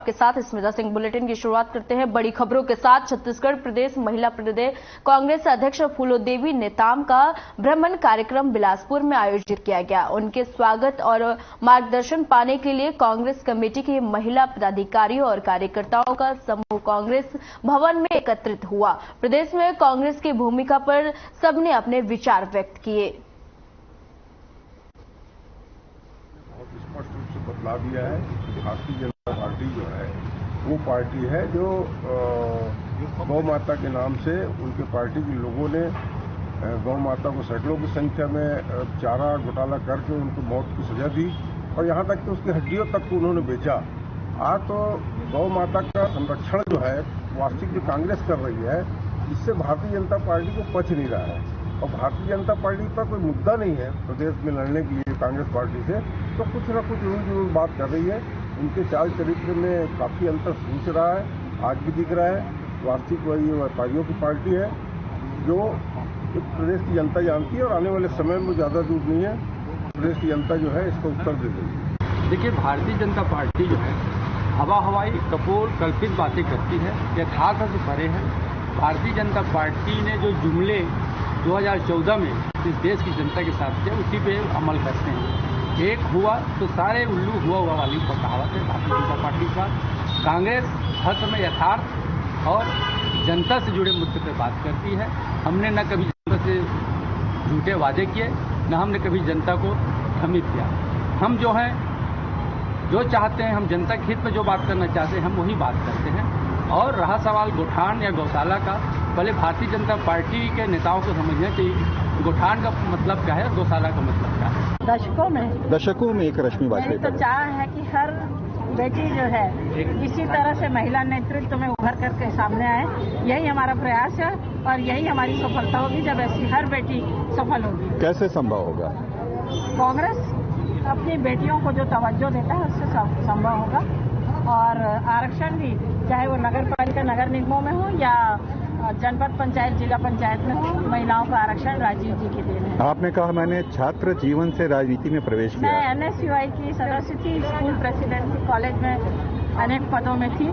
के साथ स्मिता सिंह बुलेटिन की शुरुआत करते हैं बड़ी खबरों के साथ। छत्तीसगढ़ प्रदेश महिला प्रदेश कांग्रेस अध्यक्ष फूलो देवी नेताम का भ्रमण कार्यक्रम बिलासपुर में आयोजित किया गया। उनके स्वागत और मार्गदर्शन पाने के लिए कांग्रेस कमेटी के महिला पदाधिकारियों और कार्यकर्ताओं का समूह कांग्रेस भवन में एकत्रित हुआ। प्रदेश में कांग्रेस की भूमिका पर सबने अपने विचार व्यक्त किए। बहुत स्पष्ट रूप से बतला दिया है कि भारतीय जनता पार्टी जो है वो पार्टी है जो गौ माता के नाम से उनके पार्टी के लोगों ने गौ माता को सैकड़ों की संख्या में चारा घोटाला करके उनको मौत की सजा दी और यहाँ तक कि उसकी हड्डियों तक को उन्होंने बेचा। आज तो गौ माता का संरक्षण जो है वास्तविक जो कांग्रेस कर रही है इससे भारतीय जनता पार्टी को पच नहीं रहा है और भारतीय जनता पार्टी का कोई मुद्दा नहीं है प्रदेश में लड़ने के लिए कांग्रेस पार्टी से, तो कुछ न कुछ जरूर बात कर रही है। उनके चाल चरित्र में काफी अंतर सूझ रहा है, आज भी दिख रहा है। वास्तविक वही व्यापारियों की पार्टी है जो प्रदेश की जनता जानती है और आने वाले समय में ज्यादा दूर नहीं है, प्रदेश की जनता जो है इसका उत्तर दे देगी। देखिए, भारतीय जनता पार्टी जो है हवाई कपोल कल्पित बातें करती है, यथार्थ से परे है। भारतीय जनता पार्टी ने जो जुमले 2014 में इस देश की जनता के साथ किया उसी पे अमल करते हैं। एक हुआ तो सारे उल्लू हुआ वाली कहावत है भारतीय जनता पार्टी का। कांग्रेस हर समय यथार्थ और जनता से जुड़े मुद्दे पर बात करती है। हमने न कभी जनता से झूठे वादे किए, न हमने कभी जनता को भ्रमित किया। हम जो हैं जो चाहते हैं, हम जनता के हित में जो बात करना चाहते हैं हम वही बात करते हैं। और रहा सवाल गोठान या गौशाला का, पहले भारतीय जनता पार्टी के नेताओं को समझना चाहिए गोठान का मतलब क्या है, गौशाला का मतलब क्या है। दशकों में एक रश्मि बाजपेयी तो चाह है कि हर बेटी जो है इसी तरह से महिला नेतृत्व में उभर करके सामने आए। यही हमारा प्रयास है और यही हमारी सफलता होगी जब ऐसी हर बेटी सफल होगी। कैसे संभव होगा? कांग्रेस अपनी बेटियों को जो तवज्जो देता है उससे संभव होगा। और आरक्षण भी चाहे वो नगर पालिका नगर निगमों में हो या जनपद पंचायत जिला पंचायत में हो, महिलाओं का आरक्षण राजीव जी की देन है। आपने कहा मैंने छात्र जीवन से राजनीति में प्रवेश किया। मैं NSUI की सदस्य थी, स्कूल प्रेसिडेंट थी, कॉलेज में अनेक पदों में थी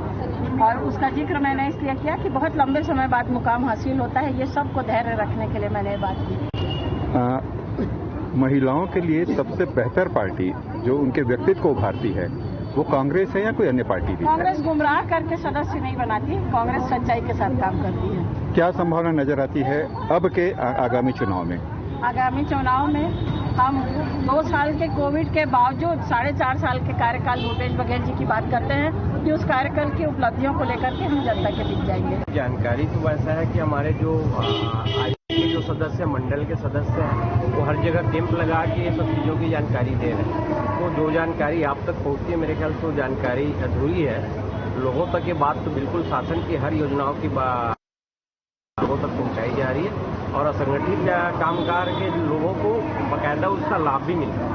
और उसका जिक्र मैंने इसलिए किया कि बहुत लंबे समय बाद मुकाम हासिल होता है। ये सबको धैर्य रखने के लिए मैंने बात की। महिलाओं के लिए सबसे बेहतर पार्टी जो उनके व्यक्तित्व को उभारती है वो कांग्रेस है या कोई अन्य पार्टी भी? कांग्रेस गुमराह करके सदस्य नहीं बनाती, कांग्रेस सच्चाई के साथ काम करती है। क्या संभावना नजर आती है अब के आगामी चुनाव में? आगामी चुनाव में हम 2 साल के कोविड के बावजूद 4.5 साल के कार्यकाल भूपेश बघेल जी की बात करते हैं कि उस कार्यकाल की उपलब्धियों को लेकर के हम जनता के बीच जाएंगे। जानकारी तो वैसा है कि हमारे जो जो सदस्य मंडल के सदस्य हैं वो हर जगह कैंप लगा के ये सब चीज़ों की जानकारी दे रहे हैं। तो जो जानकारी आप तक पहुंचती है मेरे ख्याल से जानकारी अधूरी है। लोगों तक ये बात तो बिल्कुल शासन की हर योजनाओं की लोगों तक पहुंचाई जा रही है और असंगठित कामगार के लोगों को बाकायदा उसका लाभ भी मिलता है।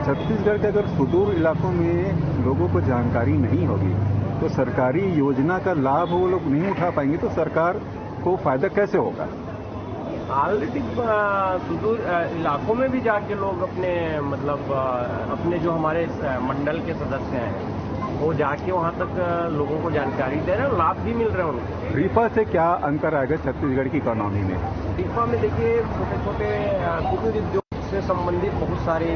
छत्तीसगढ़ के अगर सुदूर इलाकों में लोगों को जानकारी नहीं होगी तो सरकारी योजना का लाभ वो लोग नहीं उठा पाएंगे, तो सरकार को फायदा कैसे होगा? ऑलरेडी सुदूर इलाकों में भी जाके लोग अपने जो हमारे मंडल के सदस्य हैं वो जाके वहाँ तक लोगों को जानकारी दे रहे हैं, लाभ भी मिल रहे हैं उनको। रीपा से क्या अंतर आएगा छत्तीसगढ़ की इकोनॉमी में? रीपा में देखिए छोटे छोटे कुटीर उद्योग से संबंधित बहुत सारे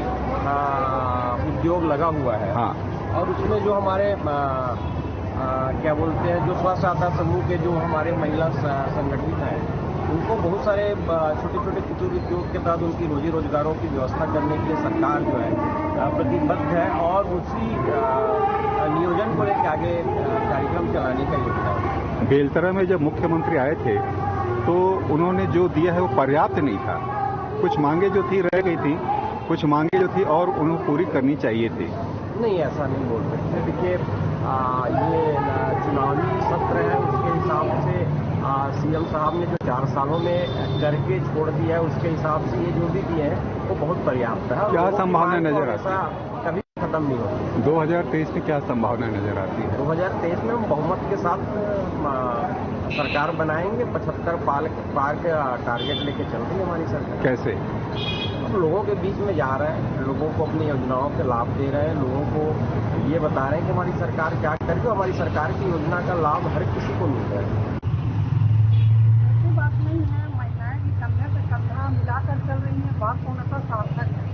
उद्योग लगा हुआ है। हाँ। और उसमें जो हमारे क्या बोलते हैं जो स्वसहायता समूह के जो हमारे महिला संगठित हैं उनको बहुत सारे छोटे छोटे कुटीर उद्योग के तहत उनकी रोजी रोजगारों की व्यवस्था करने के लिए सरकार जो है प्रतिबद्ध है और उसी नियोजन को लेकर आगे कार्यक्रम चलाने का योजना है। बेलतरा में जब मुख्यमंत्री आए थे तो उन्होंने जो दिया है वो पर्याप्त नहीं था। कुछ मांगे जो थी रह गई थी, कुछ मांगे जो थी और उन्हें पूरी करनी चाहिए थी। नहीं, ऐसा नहीं बोल सकते। देखिए ये चुनावी सत्र है, उसके हिसाब से सीएम साहब ने जो 4 सालों में करके छोड़ दिया है उसके हिसाब से ये जो भी दिए हैं वो बहुत पर्याप्त है। क्या संभावना नजर आती है? कभी खत्म नहीं होती। 2023 में क्या संभावना नजर आती है? 2023 में हम बहुमत के साथ सरकार बनाएंगे। 75 पार के टारगेट लेके चल रही है हमारी सरकार। कैसे? सिर्फ लोगों के बीच में जा रहे हैं, लोगों को अपनी योजनाओं के लाभ दे रहे हैं, लोगों को ये बता रहे हैं कि हमारी सरकार क्या करके हमारी सरकार की योजना का लाभ हर किसी को मिल रहा है। ऐसी बात नहीं है, महिलाएं भी कंधे से कंधा मिलाकर चल रही हैं, बात पूर्णतः सार्थक है।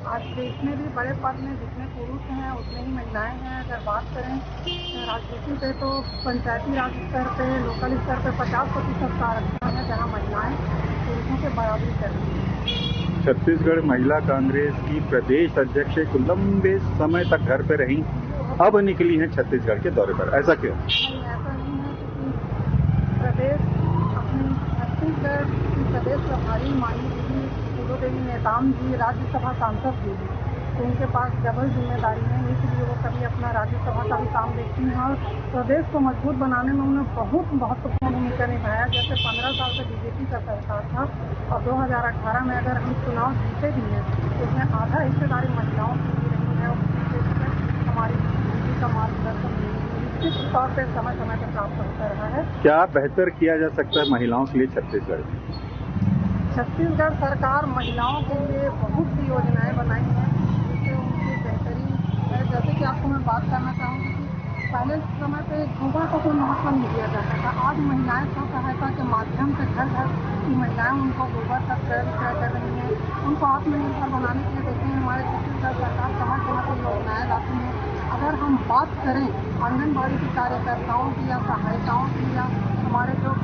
आज देश में भी बड़े पद में जितने पुरुष हैं उतने ही महिलाएं हैं। अगर बात करें राजनीति पे तो पंचायती राज स्तर पे, लोकल स्तर पे 50% का आरक्षण है, जहां महिलाएं पुरुषों के बराबरी कर रही हैं। छत्तीसगढ़ महिला कांग्रेस की प्रदेश अध्यक्ष एक लंबे समय तक घर पे रही, अब निकली हैं छत्तीसगढ़ के दौरे पर, ऐसा क्यों? ऐसा नहीं है, क्योंकि प्रदेश अपनी छत्तीसगढ़ की प्रदेश प्रभारी माननीय दीदी फूलो देवी नेताम जी राज्यसभा सांसद थी, तो उनके पास डबल जिम्मेदारी है, इसलिए वो कभी अपना राज्यसभा का भी काम देखती हैं और प्रदेश को मजबूत बनाने में उन्होंने बहुत महत्वपूर्ण भूमिका निभाया। जैसे 15 साल से बीजेपी का सरकार था और 2018 में अगर हम चुनाव जीते भी हैं तो उसमें आधा हिस्सेदारी महिलाओं की भी रही है और हमारी दीदी का मार्गदर्शन निश्चित तौर पर समय समय पर प्राप्त होता रहा है। क्या बेहतर किया जा सकता है महिलाओं के लिए छत्तीसगढ़ में? छत्तीसगढ़ सरकार महिलाओं के लिए बहुत सी योजनाएं बनाई हैं जिससे उनकी बेहतरी है। जैसे कि आपको मैं बात करना चाहूँगी कि पहले समय पे गोबर को कोई महत्व नहीं दिया जाता था। आज महिलाएं स्व सहायता के माध्यम से घर घर की महिलाएं उनको गोबर का क्रय विक्रय कर रही हैं। उनको आत्मनिर्भर बनाने के लिए देखते हैं हमारे छत्तीसगढ़ सरकार समय समय पर योजनाएं लाती है। अगर हम बात करें आंगनबाड़ी की कार्यकर्ताओं की या सहायताओं की या हमारे जो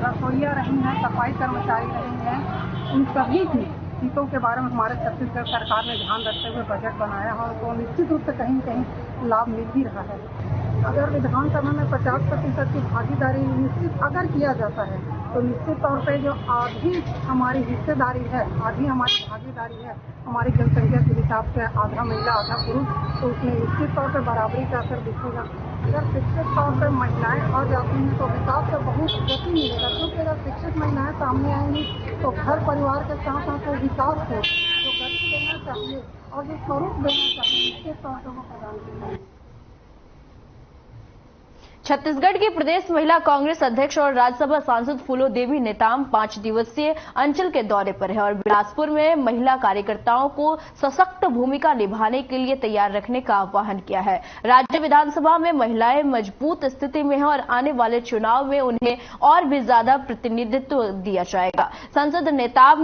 रसोइया रही हैं, सफाई कर्मचारी रही हैं, उन सभी की हितों के बारे में हमारे छत्तीसगढ़ सरकार ने ध्यान रखते हुए बजट बनाया है और उनको निश्चित रूप से कहीं न कहीं लाभ मिल भी रहा है। अगर विधानसभा में 50% की भागीदारी निश्चित अगर किया जाता है तो निश्चित तौर पे जो आधी हमारी हिस्सेदारी है, आधी हमारी भागीदारी है, हमारी जनसंख्या के हिसाब से आधा महिला आधा पुरुष, तो उसमें निश्चित तौर पे बराबरी का असर दिखेगा। अगर शिक्षित तौर पर महिलाएं आ जाती हैं तो विकास का बहुत गति मिलेगा, क्योंकि अगर शिक्षित महिलाएं सामने आएंगी तो घर परिवार के साथ साथ वो विकास को जो गति देना चाहिए और जो स्वरूप देना चाहिए निश्चित तौर पर वो प्रदान करेंगे। छत्तीसगढ़ की प्रदेश महिला कांग्रेस अध्यक्ष और राज्यसभा सांसद फूलो देवी नेताम 5 दिवसीय अंचल के दौरे पर है और बिलासपुर में महिला कार्यकर्ताओं को सशक्त भूमिका निभाने के लिए तैयार रखने का आह्वान किया है। राज्य विधानसभा में महिलाएं मजबूत स्थिति में हैं और आने वाले चुनाव में उन्हें और भी ज्यादा प्रतिनिधित्व दिया जाएगा। सांसद नेताम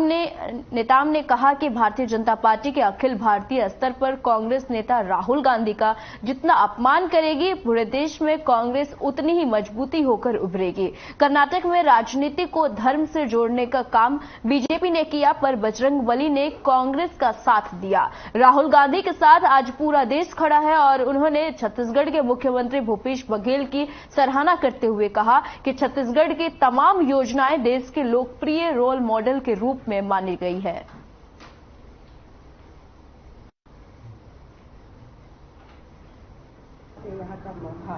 ने कहा कि भारतीय जनता पार्टी के अखिल भारतीय स्तर पर कांग्रेस नेता राहुल गांधी का जितना अपमान करेगी, पूरे देश में कांग्रेस उतनी ही मजबूती होकर उभरेगी। कर्नाटक में राजनीति को धर्म से जोड़ने का काम बीजेपी ने किया, पर बजरंगबली ने कांग्रेस का साथ दिया। राहुल गांधी के साथ आज पूरा देश खड़ा है और उन्होंने छत्तीसगढ़ के मुख्यमंत्री भूपेश बघेल की सराहना करते हुए कहा कि छत्तीसगढ़ की तमाम योजनाएं देश के लोकप्रिय रोल मॉडल के रूप में मानी गई है। यहाँ का मौका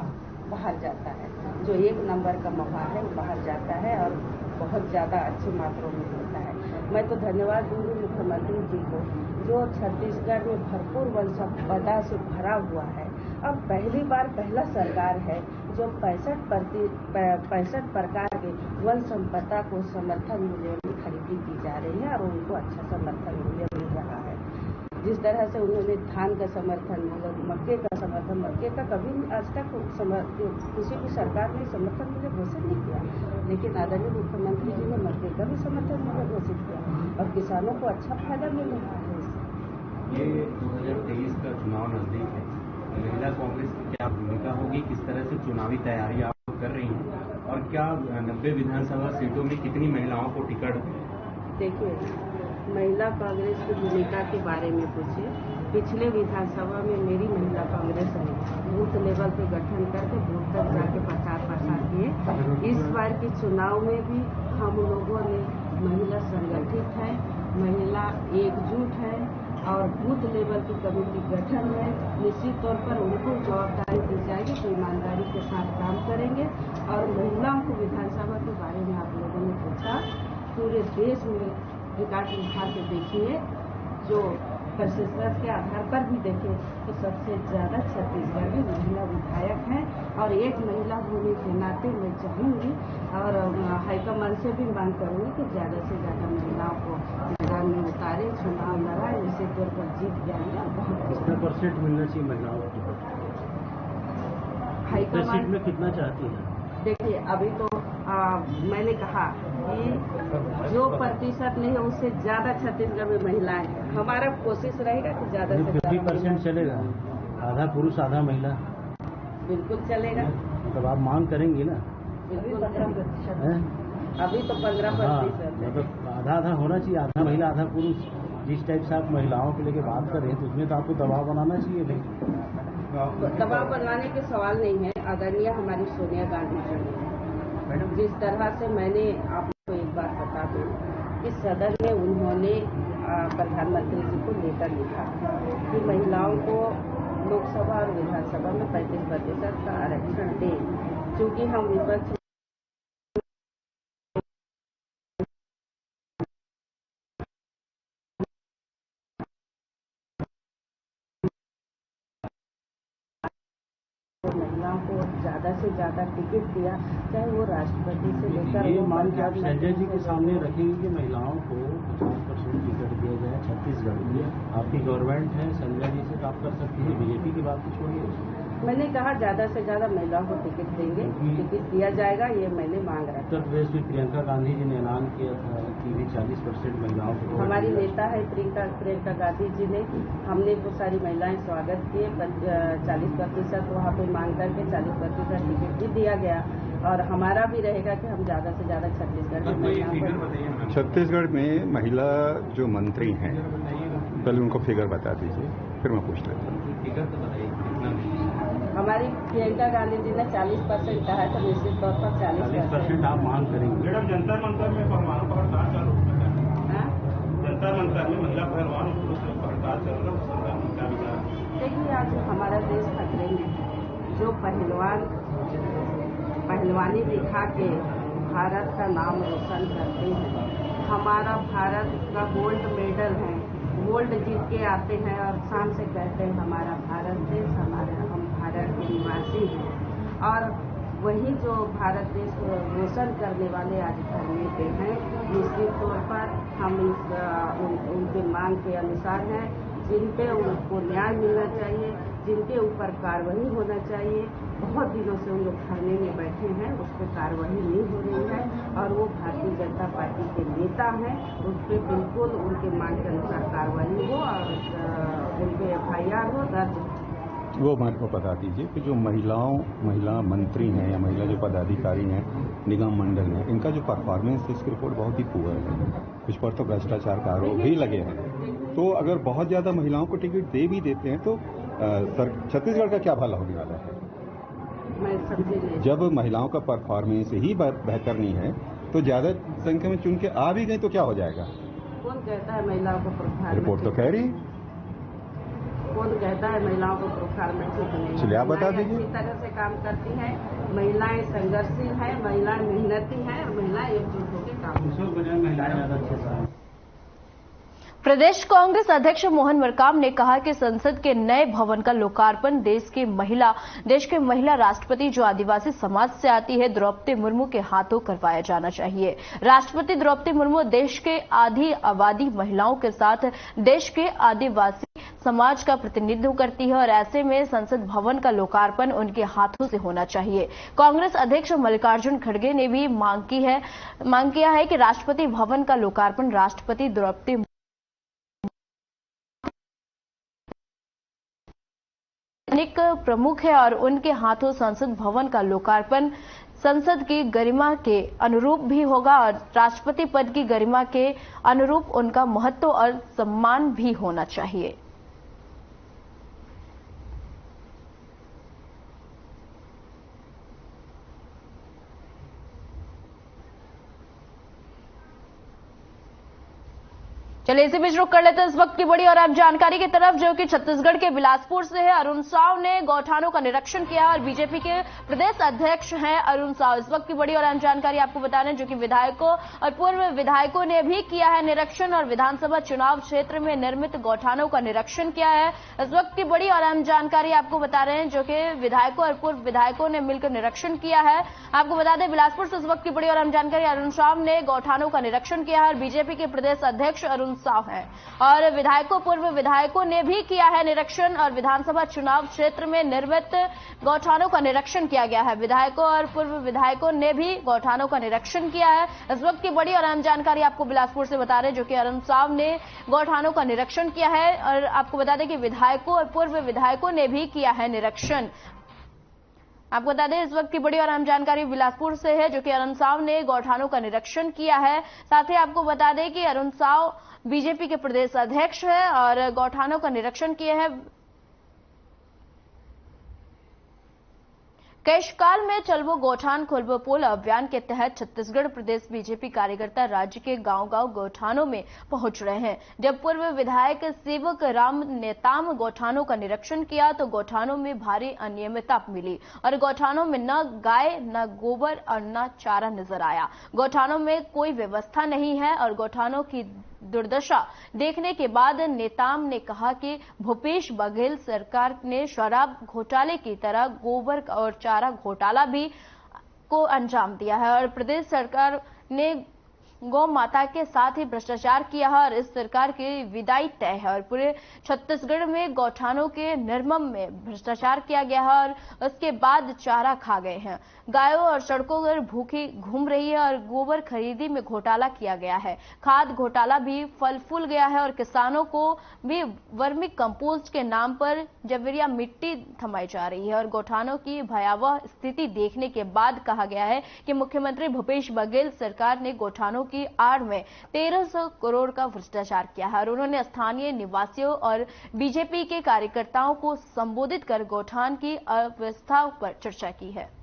बाहर जाता है, जो 1 नंबर का मौका है वो बाहर जाता है और बहुत ज़्यादा अच्छी मात्रा में होता है। मैं तो धन्यवाद दूंगी मुख्यमंत्री जी को, जो छत्तीसगढ़ में भरपूर वन संपदा से भरा हुआ है। अब पहली बार पहला सरकार है जो 65 प्रकार के वन संपदा को समर्थन मूल्य में खरीदी की जा रही है और उनको अच्छा समर्थन मूल्य मिल रहा है। जिस तरह से उन्होंने धान का समर्थन मूल्य, मक्के का समर्थन, मक्के का कभी आज तक किसी भी सरकार ने समर्थन मूल्य घोषित नहीं किया, लेकिन आदरणीय मुख्यमंत्री जी ने मक्के का भी समर्थन मूल्य घोषित किया और किसानों को अच्छा फायदा मिल रहा है इससे। ये 2023 का चुनाव नजदीक है, महिला कांग्रेस की क्या भूमिका होगी, किस तरह से चुनावी तैयारी आप कर रही हैं और क्या 90 विधानसभा सीटों में कितनी महिलाओं को टिकट? देखिए, महिला कांग्रेस की भूमिका के बारे में पूछे, पिछले विधानसभा में मेरी महिला कांग्रेस ने बूथ लेवल पे गठन करके बूथ तक जाके प्रचार प्रसार किए। इस बार के चुनाव में भी हम लोगों ने महिला संगठित है, महिला एकजुट है और बूथ लेवल की कमेटी गठन है। निश्चित तौर पर उनको जवाबदारी दी जाएगी तो ईमानदारी के साथ काम करेंगे। और महिलाओं को विधानसभा के बारे में आप लोगों ने पूछा, पूरे देश में रिकॉर्ड उठा के देखिए, जो प्रतिशत के आधार पर भी देखें तो सबसे ज्यादा छत्तीसगढ़ में महिला विधायक हैं और एक महिला होने के नाते मैं चाहूंगी और हाईकमान से भी मांग करूंगी कि ज्यादा से ज्यादा महिलाओं को मैदान में उतारे, चुनाव लड़ाए, उसी तौर पर जीत जाएंगे। बहुत कितना परसेंट मिलना चाहिए महिलाओं को? हाईकमान में कितना चाहती है? देखिए, अभी तो मैंने कहा कि जो प्रतिशत नहीं है उससे ज्यादा छत्तीसगढ़ में महिलाएं हैं। हमारा कोशिश रहेगा कि ज्यादा से ज्यादा 50% चलेगा, आधा पुरुष आधा महिला? बिल्कुल चलेगा। मतलब आप मांग करेंगी ना? बिल्कुल 15%। अभी तो 15%। मतलब आधा होना चाहिए, आधा महिला आधा पुरुष। जिस टाइप से आप महिलाओं को लेकर बात कर रहे हैं तो उसमें तो आपको दबाव बनाना चाहिए भाई। दबाव बनवाने के सवाल नहीं है। आदरणीय हमारी सोनिया गांधी जी ने जिस तरह से, मैंने आपको एक बात बता दूं कि सदन में उन्होंने प्रधानमंत्री जी को लेटर लिखा कि महिलाओं को लोकसभा और विधानसभा में 35% का आरक्षण दें। क्योंकि हम विपक्ष महिलाओं को ज्यादा से ज्यादा टिकट दिया, चाहे वो राष्ट्रपति से लेकर ये मांग के आप संजय जी के सामने रखेंगे कि महिलाओं को 50% टिकट दिया जाए छत्तीसगढ़ में। आपकी गवर्नमेंट है, संजय जी से आप कर सकती है, बीजेपी की बात तो छोड़िए। मैंने कहा ज्यादा से ज्यादा महिलाओं को टिकट देंगे, टिकट दिया जाएगा, ये मैंने मांग रखा। उत्तर प्रदेश में प्रियंका गांधी जी ने ऐलान किया था कि भी 40% महिलाओं को। हमारी नेता है प्रियंका गांधी जी ने, हमने वो सारी महिलाएं स्वागत किए। 40% वहाँ पे मांग करके 40% टिकट भी दिया गया। और हमारा भी रहेगा कि हम ज्यादा से ज्यादा छत्तीसगढ़ में महिलाओं को। छत्तीसगढ़ में महिला जो मंत्री हैं, पहले उनको फिगर बता दीजिए, फिर मैं पूछ लेता हूँ। फिगर तो बताइए कितना? हमारी प्रियंका गांधी जी ने 40% कहा है, तो निश्चित तौर पर 40% आप मांग करेंगे। मैडम, जंतर मंतर में पहलवानों का हड़ताल चालू है। जंतर मंतर में महिला पहलवान का हड़ताल चल रहा है। देखिए, आज हमारा देश खतरे में है। जो पहलवानी दिखा के भारत का नाम रोशन करते हैं, हमारा भारत का गोल्ड मेडल है, गोल्ड जीत के आते हैं और शान से कहते हैं हमारा भारत देश, हम भारत के निवासी हैं। और वही जो भारत देश को रोशन करने वाले आज धरने पे हैं, निश्चित तौर पर हम उनके मांग के अनुसार हैं, जिन पे उनको न्याय मिलना चाहिए, जिनके ऊपर कार्रवाई होना चाहिए। बहुत दिनों से उन लोग धरने में बैठे हैं, उस पर कार्रवाई नहीं हो रही है और वो भारतीय जनता पार्टी के नेता हैं। उस पर बिल्कुल उनके मांग के अनुसार कार्रवाई हो और उन पर FIR हो दर्ज। वो हमारे को बता दीजिए कि जो महिला मंत्री हैं या महिला जो पदाधिकारी हैं, निगम मंडल हैं, इनका जो परफॉर्मेंस है, इसकी रिपोर्ट बहुत ही पुअर है। कुछ पर तो भ्रष्टाचार का आरोप भी लगे हैं। तो अगर बहुत ज्यादा महिलाओं को टिकट दे भी देते हैं तो छत्तीसगढ़ का क्या भला होने वाला है? जब महिलाओं का परफॉर्मेंस ही बेहतर नहीं है तो ज्यादा संख्या में चुन के आ भी गई तो क्या हो जाएगा? कौन कहता है महिलाओं को प्रोफाइल? रिपोर्ट तो कह रही। कौन कहता है महिलाओं को प्रोफाइल में ठीक नहीं? चलिए आप बता दीजिए। अच्छी तरह से काम करती हैं, महिलाएं संघर्षशील हैं, महिलाएं मेहनती हैं और महिलाएं एकजुट होकर काम। प्रदेश कांग्रेस अध्यक्ष मोहन मरकाम ने कहा कि संसद के नए भवन का लोकार्पण देश के महिला राष्ट्रपति जो आदिवासी समाज से आती है द्रौपदी मुर्मू के हाथों करवाया जाना चाहिए। राष्ट्रपति द्रौपदी मुर्मू देश के आधी आबादी महिलाओं के साथ देश के आदिवासी समाज का प्रतिनिधित्व करती है और ऐसे में संसद भवन का लोकार्पण उनके हाथों से होना चाहिए। कांग्रेस अध्यक्ष मल्लिकार्जुन खड़गे ने भी मांग किया है कि राष्ट्रपति भवन का लोकार्पण राष्ट्रपति द्रौपदी प्रमुख है और उनके हाथों संसद भवन का लोकार्पण संसद की गरिमा के अनुरूप भी होगा और राष्ट्रपति पद की गरिमा के अनुरूप उनका महत्व और सम्मान भी होना चाहिए। चलिए इसी बीच रुक कर लेते हैं इस वक्त की बड़ी और अहम जानकारी की तरफ, जो कि छत्तीसगढ़ के बिलासपुर से है। अरुण साव ने गौठानों का निरीक्षण किया और बीजेपी के प्रदेश अध्यक्ष हैं अरुण साव। इस वक्त की बड़ी और अहम जानकारी आपको बता दें, जो कि विधायकों और पूर्व विधायकों ने भी किया है निरीक्षण और विधानसभा चुनाव क्षेत्र में निर्मित गौठानों का निरीक्षण किया है। इस वक्त की बड़ी और अहम जानकारी आपको बता रहे हैं, जो कि विधायकों और पूर्व विधायकों ने मिलकर निरीक्षण किया है। आपको बता दें बिलासपुर से इस वक्त की बड़ी और अहम जानकारी, अरुण साव ने गौठानों का निरीक्षण किया है और बीजेपी के प्रदेश अध्यक्ष अरुण साव हैं और विधायकों पूर्व विधायकों ने भी किया है निरीक्षण और विधानसभा चुनाव क्षेत्र में निर्मित गौठानों का निरीक्षण किया गया है। विधायकों और पूर्व विधायकों ने भी गौठानों का निरीक्षण किया है। इस वक्त की बड़ी और अहम जानकारी आपको बिलासपुर से बता रहे हैं, जो कि अरुण साव ने गौठानों का निरीक्षण किया है और आपको बता दें कि विधायकों और पूर्व विधायकों ने भी किया है निरीक्षण। आपको बता दें इस वक्त की बड़ी और अहम जानकारी बिलासपुर से है, जो कि अरुण साव ने गौठानों का निरीक्षण किया है। साथ ही आपको बता दें कि अरुण साव बीजेपी के प्रदेश अध्यक्ष है और गौठानों का निरीक्षण किए हैं। केशकाल में चलवो गौठान खोलवो पोल अभियान के तहत छत्तीसगढ़ प्रदेश बीजेपी कार्यकर्ता राज्य के गांव-गांव गौठानों में पहुंच रहे हैं। जब पूर्व विधायक सेवक राम नेताम गौठानों का निरीक्षण किया तो गौठानों में भारी अनियमितता मिली और गौठानों में न गाय न गोबर और न चारा नजर आया। गौठानों में कोई व्यवस्था नहीं है और गौठानों की दुर्दशा देखने के बाद नेताम ने कहा कि भूपेश बघेल सरकार ने शराब घोटाले की तरह गोबर और चारा घोटाला भी को अंजाम दिया है और प्रदेश सरकार ने गौ माता के साथ ही भ्रष्टाचार किया है और इस सरकार की विदाई तय है और पूरे छत्तीसगढ़ में गौठानों के निर्मम में भ्रष्टाचार किया गया है और उसके बाद चारा खा गए हैं। गायों और सड़कों पर भूखी घूम रही है और गोबर खरीदी में घोटाला किया गया है। खाद घोटाला भी फल फूल गया है और किसानों को भी वर्मी कंपोस्ट के नाम पर जबरिया मिट्टी थमाई जा रही है और गौठानों की भयावह स्थिति देखने के बाद कहा गया है कि मुख्यमंत्री भूपेश बघेल सरकार ने गौठानों की आड़ में 1300 करोड़ का भ्रष्टाचार किया है और उन्होंने स्थानीय निवासियों और बीजेपी के कार्यकर्ताओं को संबोधित कर गौठान की अव्यवस्था पर चर्चा की है।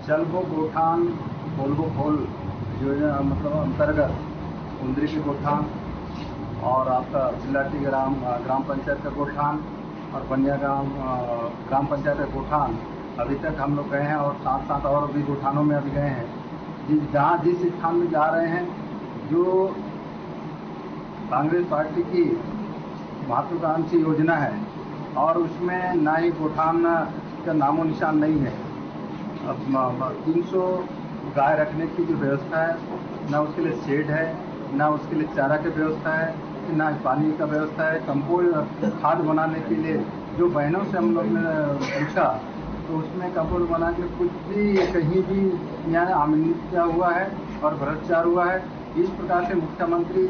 चलवो गौठान खोलवो खोल योजना मतलब अंतर्गत कुंदरी के गौठान और आपका चिल्लाटी ग्राम पंचायत का गौठान और बनिया ग्राम पंचायत का गौठान अभी तक हम लोग गए हैं और साथ साथ और भी गौठानों में अभी गए हैं। जहाँ जिस स्थान में जा रहे हैं जो कांग्रेस पार्टी की महत्वाकांक्षी योजना है और उसमें ना ही गौठान का नामो निशान नहीं है। अब 300 गाय रखने की जो व्यवस्था है ना उसके लिए शेड है, ना उसके लिए चारा की व्यवस्था है, ना पानी का व्यवस्था है। कंपोस्ट खाद बनाने के लिए जो बहनों से हम लोग ने पूछा तो उसमें कंपोस्ट बना के कुछ भी कहीं भी यहाँ आमंत्रित हुआ है और भ्रष्टाचार हुआ है। इस प्रकार से मुख्यमंत्री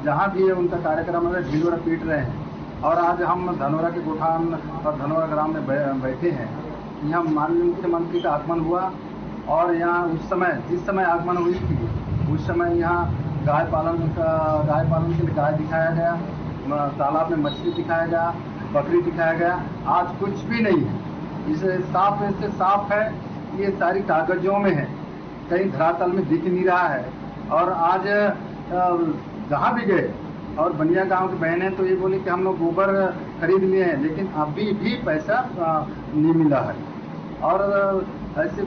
जहाँ भी है उनका कार्यक्रम है ढिंढोरा पीट रहे हैं। और आज हम धनोरा के गौठान और धनोरा ग्राम में बैठे हैं। यहाँ माननीय मुख्यमंत्री का आगमन हुआ और यहाँ उस समय जिस समय आगमन हुई थी उस समय यहाँ गाय पालन के लिए गाय दिखाया गया, तालाब में मछली दिखाया गया, बकरी दिखाया गया। आज कुछ भी नहीं है। इसे साफ है ये सारी कागजों में है, कहीं धरातल में दिख नहीं रहा है। और आज जहाँ भी गए और बनिया गांव के बहनें तो ये बोली कि हम लोग गोबर खरीद लिए हैं लेकिन अभी भी पैसा नहीं मिला है। और ऐसे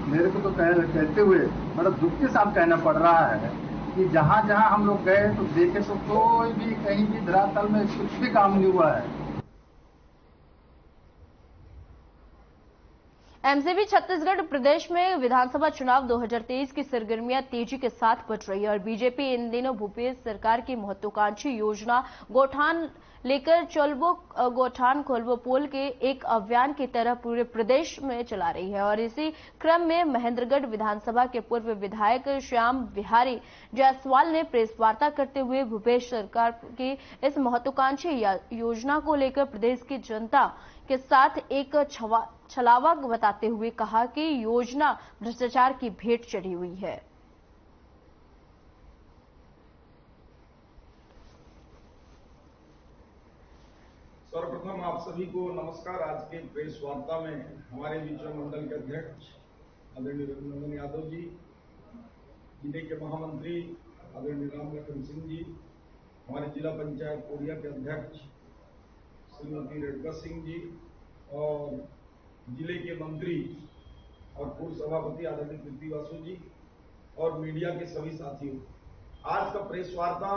मेरे को तो कहते हुए मतलब दुख के साथ कहना पड़ रहा है कि जहाँ जहाँ हम लोग गए तो देखे तो कोई भी कहीं भी धरातल में कुछ भी काम नहीं हुआ है। एमसीबी छत्तीसगढ़ प्रदेश में विधानसभा चुनाव 2023 की सरगर्मियां तेजी के साथ बढ़ रही है और बीजेपी इन दिनों भूपेश सरकार की महत्वाकांक्षी योजना गौठान लेकर चलवो गौठान खोलवो पोल के एक अभियान की तरह पूरे प्रदेश में चला रही है। और इसी क्रम में महेंद्रगढ़ विधानसभा के पूर्व विधायक श्याम बिहारी जायसवाल ने प्रेस वार्ता करते हुए भूपेश सरकार की इस महत्वाकांक्षी योजना को लेकर प्रदेश की जनता के साथ एक छलावा बताते हुए कहा कि योजना भ्रष्टाचार की भेंट चढ़ी हुई है। सर्वप्रथम आप सभी को नमस्कार। आज के प्रेस वार्ता में हमारे बीच में मंडल के अध्यक्ष आदरणीय रघुनंदन यादव जी, जिले के महामंत्री आदरणीय राम लखन सिंह जी, हमारे जिला पंचायत कोरिया के अध्यक्ष श्रीमती रेणुका सिंह जी और जिले के मंत्री और पूर्व सभापति आदरणीय पृथ्वी वासु जी और मीडिया के सभी साथियों, आज का प्रेस वार्ता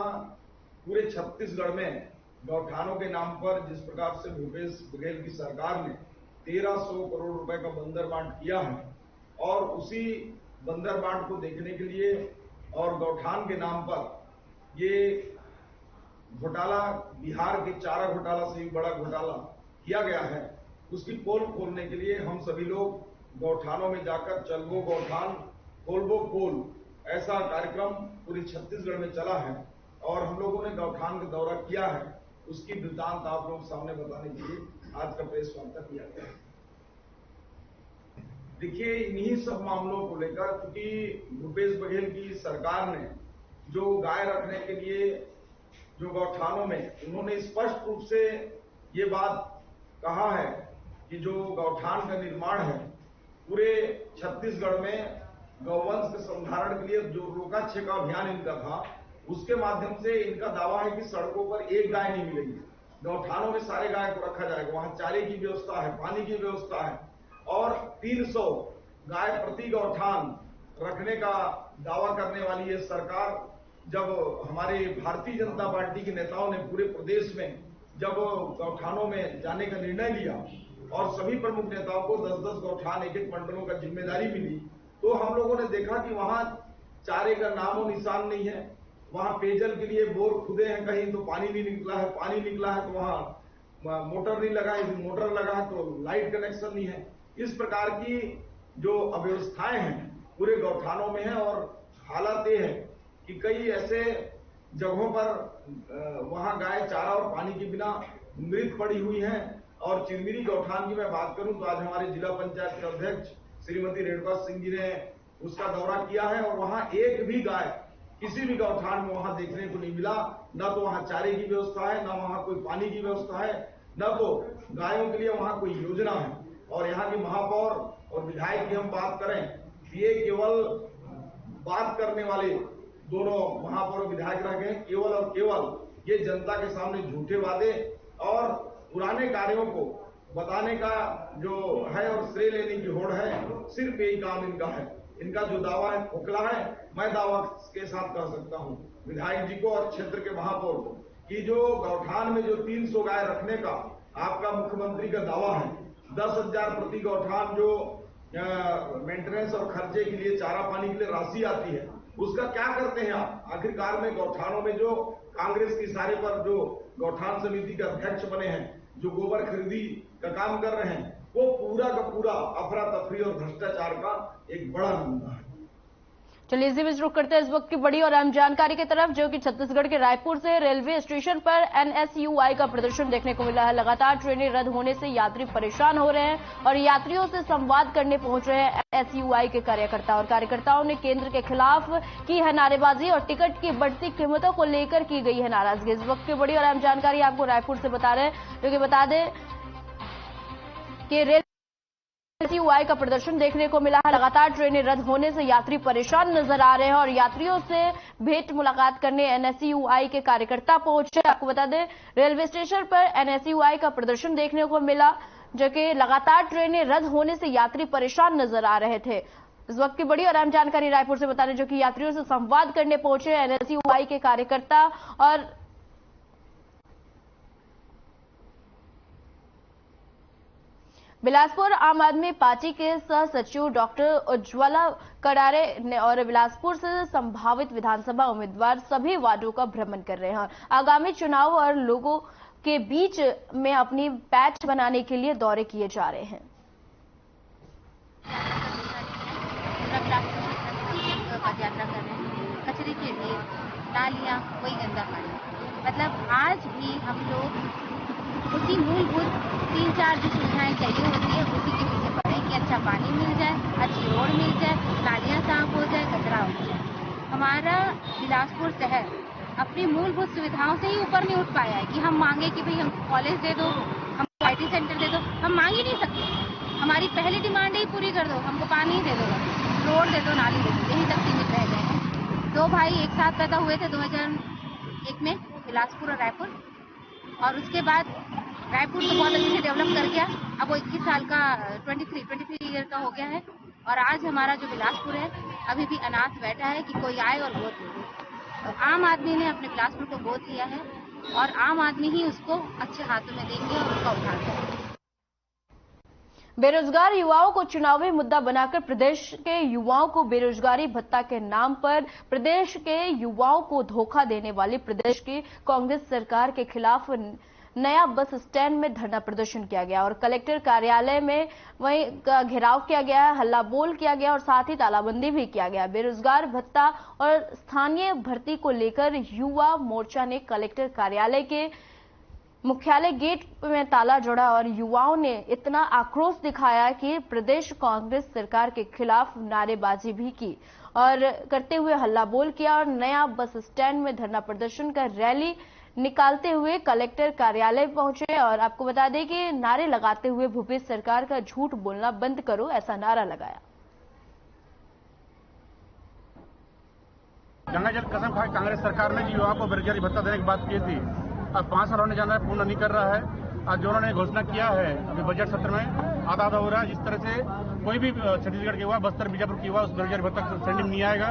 पूरे छत्तीसगढ़ में गौठानों के नाम पर जिस प्रकार से भूपेश बघेल की सरकार ने 1300 करोड़ रुपए का बंदरबांट किया है और उसी बंदरबांट को देखने के लिए और गौठान के नाम पर ये घोटाला, बिहार के चारा घोटाला से भी बड़ा घोटाला किया गया है, उसकी पोल खोलने के लिए हम सभी लोग गौठानों में जाकर चलबो गौठान खोलबो पोल ऐसा कार्यक्रम पूरी छत्तीसगढ़ में चला है और हम लोगों ने गौठान का दौरा किया है। उसकी वृत्तांत आप लोग सामने बताने के लिए आज का प्रेस वार्ता किया गया है। देखिए, इन्हीं सब मामलों को लेकर, क्योंकि भूपेश बघेल की सरकार ने जो गाय रखने के लिए जो गौठानों में, उन्होंने स्पष्ट रूप से ये बात कहा है कि जो गौठान का निर्माण है पूरे छत्तीसगढ़ में गौवंश के संधारण के लिए जो रोका छेका अभियान इनका था, उसके माध्यम से इनका दावा है कि सड़कों पर एक गाय नहीं मिलेगी, गौठानों में सारे गाय को रखा जाएगा, वहां चारे की व्यवस्था है, पानी की व्यवस्था है और 300 गाय प्रति गौठान रखने का दावा करने वाली ये सरकार, जब हमारे भारतीय जनता पार्टी के नेताओं ने पूरे प्रदेश में जब गौठानों में जाने का निर्णय लिया और सभी प्रमुख नेताओं को 10-10 गौठान एक-एक मंडलों का जिम्मेदारी मिली, तो हम लोगों ने देखा कि वहां चारे का नामो निशान नहीं है, वहां पेयजल के लिए बोर खुदे हैं, कहीं तो पानी नहीं निकला है, पानी निकला है तो वहां मोटर नहीं लगा है, मोटर लगा है तो लाइट कनेक्शन नहीं है। इस प्रकार की जो अव्यवस्थाएं हैं पूरे गौठानों में है और हालात ये है कि कई ऐसे जगहों पर वहां गाय चारा और पानी के बिना मृत पड़ी हुई हैं। और चिरमिरी गौठान की मैं बात करूं तो आज हमारे जिला पंचायत के अध्यक्ष श्रीमती रेणुका सिंह जी ने उसका दौरा किया है और वहां एक भी गाय किसी भी गौठान में वहां देखने को नहीं मिला। न तो वहां चारे की व्यवस्था है, न वहां कोई पानी की व्यवस्था है, न तो गायों के लिए वहां कोई योजना है। और यहाँ की महापौर और विधायक की हम बात करें, ये केवल बात करने वाले दोनों महापौर विधायक रह गए, केवल और केवल ये जनता के सामने झूठे वादे और पुराने कार्यों को बताने का जो है और श्रेय लेने की होड़ है, सिर्फ यही काम इनका है। इनका जो दावा है खोखला है। मैं दावा के साथ कर सकता हूं विधायक जी को और क्षेत्र के महापौर को कि जो गौठान में जो 300 गाय रखने का आपका मुख्यमंत्री का दावा है, 10,000 प्रति गौठान जो मेंटेनेंस और खर्चे के लिए चारा पानी के लिए राशि आती है, उसका क्या करते हैं आप? आखिरकार में गौठानों में जो कांग्रेस की इशारे पर जो गौठान समिति के अध्यक्ष बने हैं, जो गोबर खरीदी का काम कर रहे हैं, वो पूरा का पूरा अफरा तफरी और भ्रष्टाचार का एक बड़ा नमूना है। चलिए इसी बीच रुक करते हैं इस वक्त की बड़ी और अहम जानकारी की तरफ, जो कि छत्तीसगढ़ के रायपुर से रेलवे स्टेशन पर NSUI का प्रदर्शन देखने को मिला है। लगातार ट्रेनें रद्द होने से यात्री परेशान हो रहे हैं और यात्रियों से संवाद करने पहुंच रहे हैं NSUI के कार्यकर्ता। और कार्यकर्ताओं ने केंद्र के खिलाफ की है नारेबाजी और टिकट की बढ़ती कीमतों को लेकर की गई है नाराजगी। इस वक्त की बड़ी और अहम जानकारी आपको रायपुर से बता रहे हैं, जो कि बता दें कि NSUI का प्रदर्शन देखने को मिला है। लगातार ट्रेनें रद्द होने से यात्री परेशान नजर आ रहे हैं और यात्रियों से भेंट मुलाकात करने NSUI के कार्यकर्ता पहुंचे। आपको बता दें रेलवे स्टेशन पर NSUI का प्रदर्शन देखने को मिला, जो कि लगातार ट्रेनें रद्द होने से यात्री परेशान नजर आ रहे थे। इस वक्त की बड़ी और अहम जानकारी रायपुर से बता रहे, जो कि यात्रियों से संवाद करने पहुंचे NSUI के कार्यकर्ता। और बिलासपुर आम आदमी पार्टी के सह सचिव डॉक्टर उज्ज्वला कडारे ने और बिलासपुर से संभावित विधानसभा उम्मीदवार सभी वार्डों का भ्रमण कर रहे हैं। आगामी चुनाव और लोगों के बीच में अपनी पैठ बनाने के लिए दौरे किए जा रहे हैं। पदयात्रा कर रहे हैं, कचरे के ढेर, नालियां, वही गंदा पानी। मतलब आज भी हम लोग उसी मूलभूत 3-4 जो सुविधाएं चाहिए होती है उसी के पीछे पड़े कि अच्छा पानी मिल जाए, अच्छी रोड मिल जाए, नालियां साफ हो जाए, कचरा हो जाए। हमारा बिलासपुर शहर अपनी मूलभूत सुविधाओं से ही ऊपर नहीं उठ पाया है कि हम मांगे कि भाई हम कॉलेज दे दो, हमको IT सेंटर दे दो। हम मांग ही नहीं सकते। हमारी पहली डिमांड ही पूरी कर दो, हमको पानी दे दो, रोड दे दो, नाली दे दो, यही तक सीमित रह गए हैं। 2 भाई एक साथ पैदा हुए थे 2001 में, बिलासपुर और रायपुर, और उसके बाद रायपुर तो बहुत अच्छे से डेवलप कर गया। अब वो 21 साल का 23 ईयर का हो गया है। और आज हमारा जो बिलासपुर है अभी भी अनाथ बैठा है कि कोई आए और गोद ले। तो आम आदमी ने अपने बिलासपुर को गोद लिया है और आम आदमी ही उसको अच्छे हाथों में देंगे और उसका उद्धार करेंगे। बेरोजगार युवाओं को चुनावी मुद्दा बनाकर प्रदेश के युवाओं को बेरोजगारी भत्ता के नाम पर प्रदेश के युवाओं को धोखा देने वाली प्रदेश की कांग्रेस सरकार के खिलाफ नया बस स्टैंड में धरना प्रदर्शन किया गया और कलेक्टर कार्यालय में वहीं घेराव किया गया, हल्ला बोल किया गया और साथ ही तालाबंदी भी किया गया। बेरोजगार भत्ता और स्थानीय भर्ती को लेकर युवा मोर्चा ने कलेक्टर कार्यालय के मुख्यालय गेट में ताला जोड़ा और युवाओं ने इतना आक्रोश दिखाया कि प्रदेश कांग्रेस सरकार के खिलाफ नारेबाजी भी की और करते हुए हल्ला बोल किया और नया बस स्टैंड में धरना प्रदर्शन कर रैली निकालते हुए कलेक्टर कार्यालय पहुंचे। और आपको बता दें कि नारे लगाते हुए भूपेश सरकार का झूठ बोलना बंद करो, ऐसा नारा लगाया। गंगा जल कसम खाई कांग्रेस सरकार ने युवाओं को बेरोजगारी भत्ता देने की बात की थी, अब 5 साल होने जाना है, पूर्ण नहीं कर रहा है। आज जो उन्होंने घोषणा किया है अभी बजट सत्र में आधा हो रहा है। जिस तरह से कोई भी छत्तीसगढ़ के हुआ, बस्तर बीजापुर की हुआ, उस बेरोजगारी भत्ता स्टैंडिंग नहीं आएगा,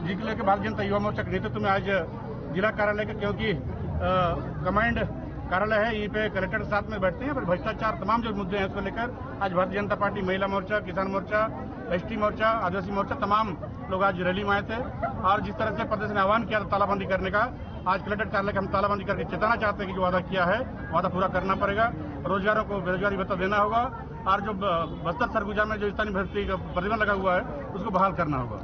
जिसको लेकर भारतीय जनता युवा मोर्चा के नेतृत्व में आज जिला कार्यालय के, क्योंकि कमांड कार्यालय है, यहीं पे कलेक्टर के साथ में बैठते हैं, पर भ्रष्टाचार तमाम जो मुद्दे हैं उसको लेकर आज भारतीय जनता पार्टी, महिला मोर्चा, किसान मोर्चा, एसटी मोर्चा, आदिवासी मोर्चा, तमाम लोग आज रैली में आए थे। और जिस तरह से प्रदेश ने आह्वान किया था तालाबंदी करने का, आज कलेक्टर कार्यालय हम तालाबंदी करके चेताना चाहते हैं कि जो वादा किया है वादा पूरा करना पड़ेगा। रोजगारों को बेरोजगारी भत्ता देना होगा और जो बस्तर सरगुजा में जो स्थानीय भर्ती का प्रतिबंध लगा हुआ है उसको बहाल करना होगा।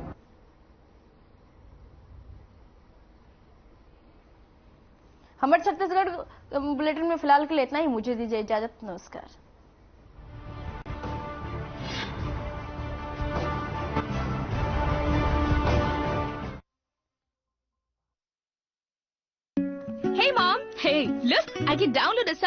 हमारे छत्तीसगढ़ बुलेटिन में फिलहाल के लिए इतना ही। मुझे दीजिए इजाजत, नमस्कार। Hey mom, hey, look, I can download a